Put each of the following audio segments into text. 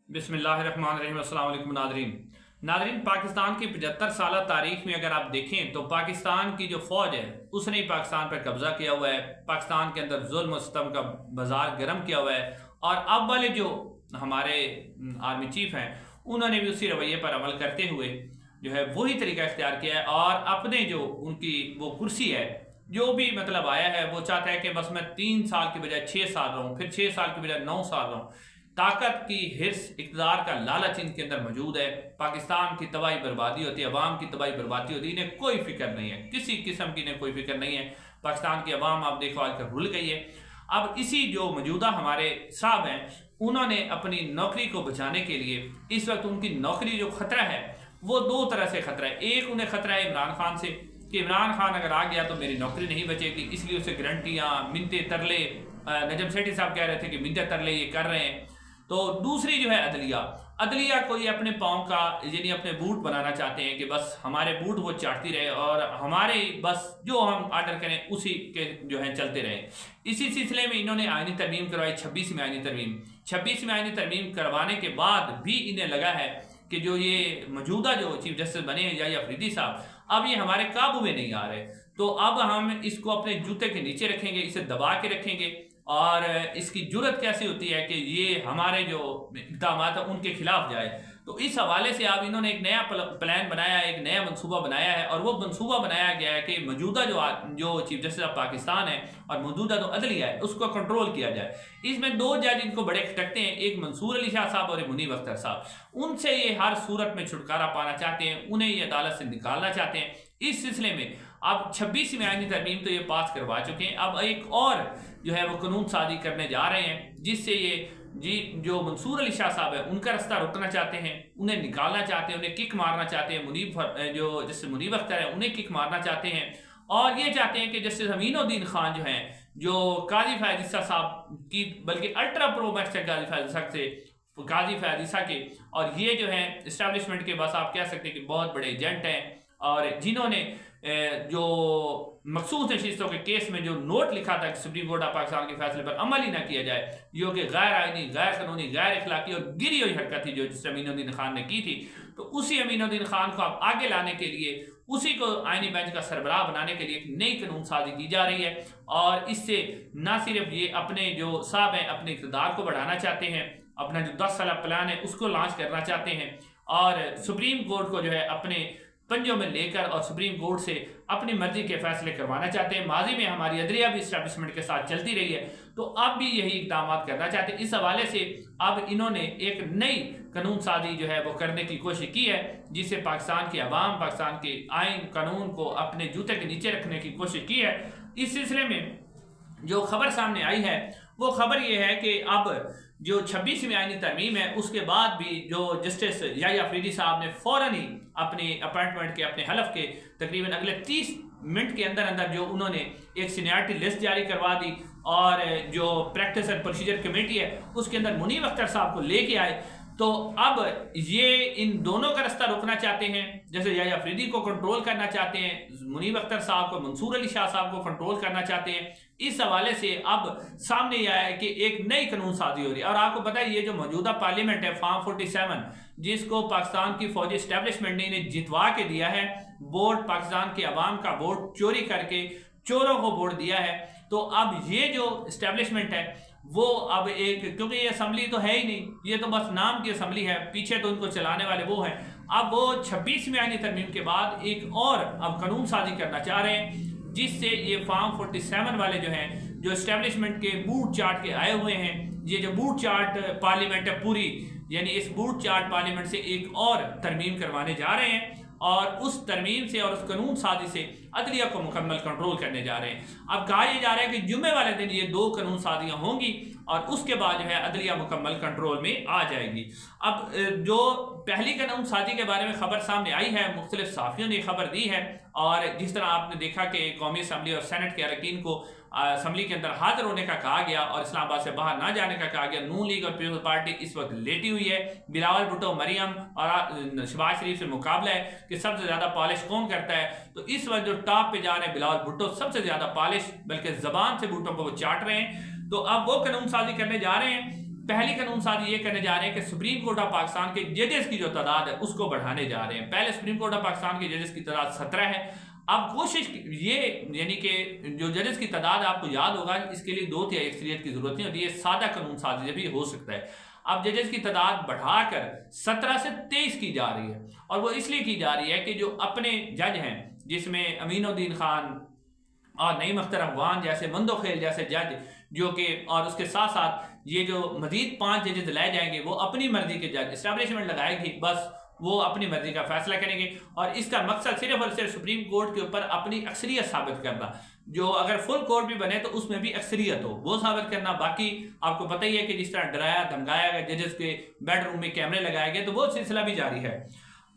बिस्मिल्लाहिर्रहमानिर्रहीम। अस्सलाम वालेकुम नादरीन, पाकिस्तान की 75 साल तारीख में अगर आप देखें तो पाकिस्तान की जो फ़ौज है उसने ही पाकिस्तान पर कब्ज़ा किया हुआ है। पाकिस्तान के अंदर जुल्म और सितम का बाजार गर्म किया हुआ है और अब वाले जो हमारे आर्मी चीफ हैं उन्होंने भी उसी रवैये पर अमल करते हुए जो है वही तरीका इख्तियार किया है और अपने जो उनकी वो कुर्सी है जो भी मतलब आया है वो चाहता है कि बस मैं 3 साल की बजाय 6 साल रहूं, फिर 6 साल की बजाय 9 साल रहूं। ताकत की हिर्स इक़्तिदार का लालच इनके अंदर मौजूद है। पाकिस्तान की तबाही बर्बादी होती है, अवाम की तबाही बर्बादी होती है, इन्हें कोई फिक्र नहीं है, किसी किस्म की इन्हें कोई फिक्र नहीं है। पाकिस्तान की अवाम आप देखो आजकल भूल गई है। अब इसी जो मौजूदा हमारे साहब हैं उन्होंने अपनी नौकरी को बचाने के लिए इस वक्त उनकी नौकरी जो खतरा है वो दो तरह से खतरा है। एक उन्हें खतरा है इमरान खान से कि इमरान खान अगर आ गया तो मेरी नौकरी नहीं बचेगी, इसलिए उसे गारंटियाँ मिनते तरले, नजम सेठी साहब कह रहे थे कि मिनते तरले ये कर रहे हैं। तो दूसरी जो है अदलिया कोई अपने पाँव का यानी अपने बूट बनाना चाहते हैं कि बस हमारे बूट वो चाटती रहे और हमारे बस जो हम आर्डर करें उसी के जो है चलते रहे। इसी सिलसिले में इन्होंने आईनी तरमीम करवाई, 26वीं आईनी तरमीम करवाने के बाद भी इन्हें लगा है कि जो ये मौजूदा जो चीफ जस्टिस बने हैं याहिया अफरीदी साहब, अब ये हमारे काबू में नहीं आ रहे, तो अब हम इसको अपने जूते के नीचे रखेंगे, इसे दबा के रखेंगे। और इसकी जुर्रत कैसी होती है कि ये हमारे जो इक़दाम है उनके खिलाफ जाए। तो इस हवाले से अब इन्होंने एक नया प्लान बनाया है, एक नया मनसूबा बनाया है और वो मनसूबा बनाया गया है कि मौजूदा जो चीफ जस्टिस ऑफ पाकिस्तान है और मौजूदा जो अदलिया है उसको कंट्रोल किया जाए। इसमें दो जज इनको बड़े खटकते हैं, एक मंसूर अली शाह साहब और एक मुनीब अख्तर साहब। उनसे ये हर सूरत में छुटकारा पाना चाहते हैं, उन्हें ये अदालत से निकालना चाहते हैं। इस सिलसिले में अब 26वीं आईनी तरमीम तो ये पास करवा चुके हैं, अब एक और जो है वो कानून साजी करने जा रहे हैं जिससे ये जो मंसूर अली शाह साहब है उनका रास्ता रोकना चाहते हैं, उन्हें निकालना चाहते हैं, उन्हें किक मारना चाहते हैं। मुनीब अख्तर है उन्हें किक मारना चाहते हैं और ये चाहते हैं कि जस्टिस अमीनुद्दीन खान जो हैं, जो काजी फैज़ ईसा साहब की बल्कि अल्ट्रा प्रो मैक्स है काजी फैज़ ईसा के, और ये जो है इस्टेब्लिशमेंट के बस आप कह सकते हैं कि बहुत बड़े एजेंट हैं और जिन्होंने जो मखसूस नशिस्तों के केस में जो नोट लिखा था कि सुप्रीम कोर्ट ऑफ पाकिस्तान के फैसले पर अमल ही ना किया जाए, जो कि गैर आईनी, गैर कानूनी, गैर इखलाकी और गिरी हुई हरकत थी जो जिस अमीनुद्दीन खान ने की थी, तो उसी अमीनुद्दीन खान को अब आगे लाने के लिए उसी को आईनी बेंच का सरबराह बनाने के लिए एक नई कानून साजी की जा रही है। और इससे न सिर्फ ये अपने जो साहब हैं अपने इक़्तिदार को बढ़ाना चाहते हैं, अपना जो 10 साल प्लान है उसको लॉन्च करना चाहते हैं और सुप्रीम कोर्ट को जो है अपने पंजों में लेकर और सुप्रीम कोर्ट से अपनी मर्जी के फैसले करवाना चाहते हैं। माजी में हमारी अदलिया भी इस्टेब्लिशमेंट के साथ चलती रही है, तो अब भी यही इक़दाम करना चाहते हैं। इस हवाले से अब इन्होंने एक नई कानून साजी जो है वो करने की कोशिश की है जिससे पाकिस्तान की अवाम, पाकिस्तान के आइन कानून को अपने जूते के नीचे रखने की कोशिश की है। इस सिलसिले में जो खबर सामने आई है वो खबर ये है कि अब जो 26वीं आईनी तरमीम है उसके बाद भी जो जस्टिस याहिया अफरीदी साहब ने फौरन ही अपने अपॉइंटमेंट के, अपने हलफ के तकरीबन अगले 30 मिनट के अंदर अंदर जो उन्होंने एक सीनियरिटी लिस्ट जारी करवा दी और जो प्रैक्टिस एंड प्रोसीजर कमेटी है उसके अंदर मुनीब अख्तर साहब को लेके आए। तो अब ये इन दोनों का रास्ता रोकना चाहते हैं, जैसे याहिया अफरीदी को कंट्रोल करना चाहते हैं, मुनीब अख्तर साहब को, मंसूर अली शाह साहब को कंट्रोल करना चाहते हैं। इस हवाले से अब सामने यह है कि एक नई कानून साजी हो रही है। और आपको पता है ये जो मौजूदा पार्लियामेंट है फॉर्म 47 जिसको पाकिस्तान की फौजी एस्टेब्लिशमेंट ने इन्हें जितवा के दिया है, वोट पाकिस्तान के अवाम का वोट चोरी करके चोरों को वोट दिया है, तो अब ये जो एस्टेब्लिशमेंट है वो अब एक, क्योंकि ये असम्बली तो है ही नहीं, ये तो बस नाम की असम्बली है, पीछे तो उनको चलाने वाले वो हैं। अब वो 26वीं आईनी तरमीम के बाद एक और अब कानून साजी करना चाह रहे हैं जिससे ये फॉर्म 47 वाले जो हैं, जो एस्टेब्लिशमेंट के बूट चाट के आए हुए हैं, ये जो बूट चाट पार्लियामेंट है पूरी, यानी इस बूट चाट पार्लियामेंट से एक और तरमीम करवाने जा रहे हैं और उस तरमीम से और उस कानून साजी से अदलिया को मुकम्मल कंट्रोल करने जा रहे हैं। अब कहा यह जा रहा है कि जुम्मे वाले दिन ये 2 कानून साजियाँ होंगी और उसके बाद जो है अदलिया मुकम्मल कंट्रोल में आ जाएगी। अब जो पहली कानून साजी के बारे में खबर सामने आई है, मुख्तलिफ सहाफ़ियों ने खबर दी है और जिस तरह आपने देखा कि कौमी असम्बली और सेनेट के अरकान को असम्बली के अंदर हाजिर होने का कहा गया और इस्लामाबाद से बाहर ना जाने का कहा गया। नून लीग और पीपल्स पार्टी इस वक्त लेटी हुई है। बिलावल भुट्टो, मरियम और शहबाज शरीफ से मुकाबला है कि सबसे ज़्यादा पॉलिश कौन करता है। तो इस वक्त जो टॉप पे जा रहे हैं बिलावल भुट्टो, सबसे ज़्यादा पॉलिश, बल्कि ज़बान से भुट्टो को वो चाट रहे हैं। तो अब वो कानून साजी करने जा रहे हैं پہلی قانون سازی یہ کرنے جا رہے ہیں کہ سپریم کورٹ آف پاکستان کے ججز کی جو تعداد ہے اس کو بڑھانے جا رہے ہیں. پہلے سپریم کورٹ آف پاکستان کے ججز کی تعداد 17 ہے. اب کوشش یہ یعنی کہ جو ججز کی تعداد آپ کو یاد ہوگا اس کے لیے 2/3 اکثریت کی ضرورت نہیں ہوتی ہے. سادہ قانون سازی بھی ہو سکتا ہے. اب ججز کی تعداد بڑھا کر 17 سے 23 کی جا رہی ہے اور وہ اس لیے کی جا رہی ہے کہ جو اپنے جج ہیں جس میں امین الدین خان اور نعیم اختر افغان جیسے مندوخیل جیسے جج جو کہ اور اس کے ساتھ ساتھ یہ جو مزید 5 ججز لائے جائیں گے وہ اپنی مرضی کے جج اسٹیبلشمنٹ لگائے گی, بس وہ اپنی مرضی کا فیصلہ کریں گے اور اس کا مقصد صرف اور صرف سپریم کورٹ کے اوپر اپنی اکثریت ثابت کرنا. جو اگر فل کورٹ بھی بنے تو اس میں بھی اکثریت ہو وہ ثابت کرنا. باقی آپ کو پتہ ہی ہے کہ جس طرح ڈرایا دھمکایا گیا ججز کے بیڈ روم میں کیمرے لگائے گئے تو وہ سلسلہ بھی جاری ہے.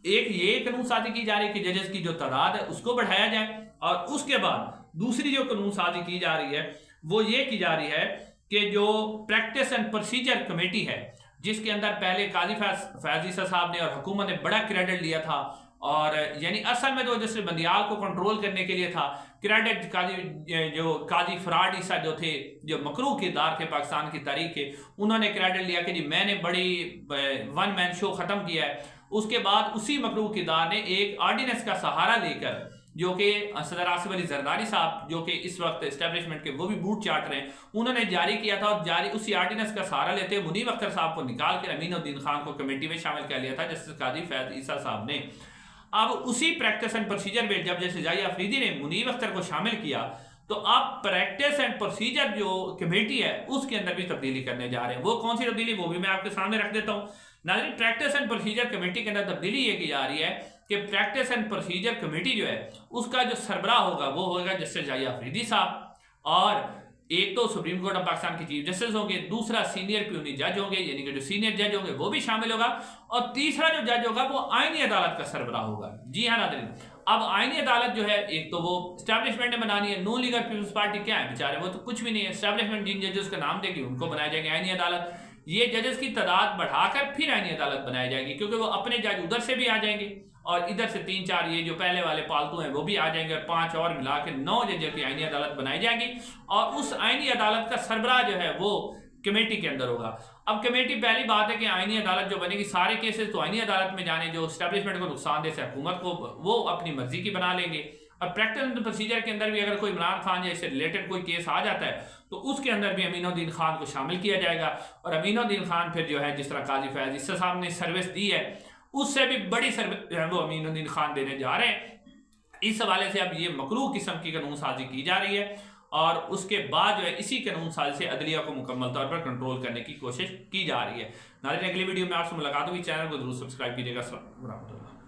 ایک یہ قانون سازی کی جا رہی ہے کہ ججز کی جو تعداد ہے اس کو بڑھایا جائے اور اس کے بعد دوسری جو قانون سازی کی جا رہی ہے وہ یہ کی جا رہی ہے کہ جو پریکٹس اینڈ پروسیجر کمیٹی ہے جس کے اندر پہلے قاضی فیاض عیسیٰ صاحب نے اور حکومت نے بڑا کریڈٹ لیا تھا اور یعنی اصل میں تو جیسے بندیال کو کنٹرول کرنے کے لیے تھا کریڈٹ قاضی فراد عیسیٰ جو تھے جو مکروہ کردار تھے پاکستان کی تاریخ کے, انہوں نے کریڈٹ لیا کہ جی میں نے بڑی ون مین شو ختم کیا ہے. اس کے بعد اسی مکروہ کردار نے ایک آرڈیننس کا سہارا لے کر جو کہ صدر آصف علی زرداری صاحب جو کہ اس وقت اسٹیبلشمنٹ کے وہ بھی بوٹ چاٹ رہے ہیں انہوں نے جاری کیا تھا اور جاری اسی آرڈیننس کا سہارا لیتے ہوئے منیب اختر صاحب کو نکال کر امین الدین خان کو کمیٹی میں شامل کر لیا تھا جسٹس قاضی فیاض عیسیٰ صاحب نے. اب اسی پریکٹس اینڈ پروسیجر میں جب جیسے جائے افریدی نے منیب اختر کو شامل کیا تو اب پریکٹس اینڈ پروسیجر جو کمیٹی ہے اس کے اندر بھی تبدیلی کرنے جا رہے ہیں. وہ کون سی تبدیلی وہ بھی میں آپ کے سامنے رکھ دیتا ہوں. ناظرین پریکٹس اینڈ پروسیجر کمیٹی کے اندر تبدیلی یہ کی جا رہی ہے کہ پریکٹس اینڈ پروسیجر کمیٹی جو ہے اس کا جو سربراہ ہوگا وہ ہوگا جسٹس جائیہ افریدی صاحب اور ایک تو سپریم کورٹ آف پاکستان کے چیف جسٹس ہوں گے, دوسرا سینئر پیونی جج ہوں گے یعنی کہ جو سینئر جج ہوں گے وہ بھی شامل ہوگا اور تیسرا جو جج ہوگا وہ آئینی عدالت کا سربراہ ہوگا. جی ہاں ناظرین, اب آئینی عدالت جو ہے ایک تو وہ اسٹیبلشمنٹ نے بنانی ہے. نون لیگر پیپلز پارٹی کیا ہے بیچارے وہ تو کچھ بھی نہیں ہے. اسٹیبلشمنٹ جن ججز کا نام دے گی ان کو بنایا جائے گا آئینی عدالت. یہ ججز کی تعداد بڑھا کر پھر آئینی عدالت بنائی جائے گی کیونکہ وہ اپنے جج ادھر سے بھی آ جائیں گے اور ادھر سے 3-4 یہ جو پہلے والے پالتو ہیں وہ بھی آ جائیں گے اور 5 اور ملا کے 9 ججوں کی آئینی عدالت بنائی جائے گی اور اس آئینی عدالت کا سربراہ جو ہے وہ کمیٹی کے اندر ہوگا. اب کمیٹی پہلی بات ہے کہ آئینی عدالت جو بنے گی سارے کیسز تو آئینی عدالت میں جانے جو اسٹیبلشمنٹ کو نقصان دے سے حکومت کو وہ اپنی مرضی کی بنا لیں گے. اور پریکٹس اینڈ پروسیجر کے اندر بھی اگر کوئی عمران خان یا اس سے ریلیٹڈ کوئی کیس آ جاتا ہے تو اس کے اندر بھی امین الدین خان کو شامل کیا جائے گا اور امین الدین خان پھر جو ہے جس طرح قاضی فیاض عیسیٰ صاحب نے سروس دی ہے اس سے بھی بڑی سروس وہ امین الدین خان دینے جا رہے ہیں. اس حوالے سے اب یہ مکروہ قسم کی قانون سازی کی جا رہی ہے اور اس کے بعد جو ہے اسی قانون سازی سے عدلیہ کو مکمل طور پر کنٹرول کرنے کی کوشش کی جا رہی ہے. ناظرین اگلی ویڈیو میں آپ سے ملاقات ہوگی. چینل کو ضرور سبسکرائب کیجیے گا. السلام علیکم ورحمۃ اللہ.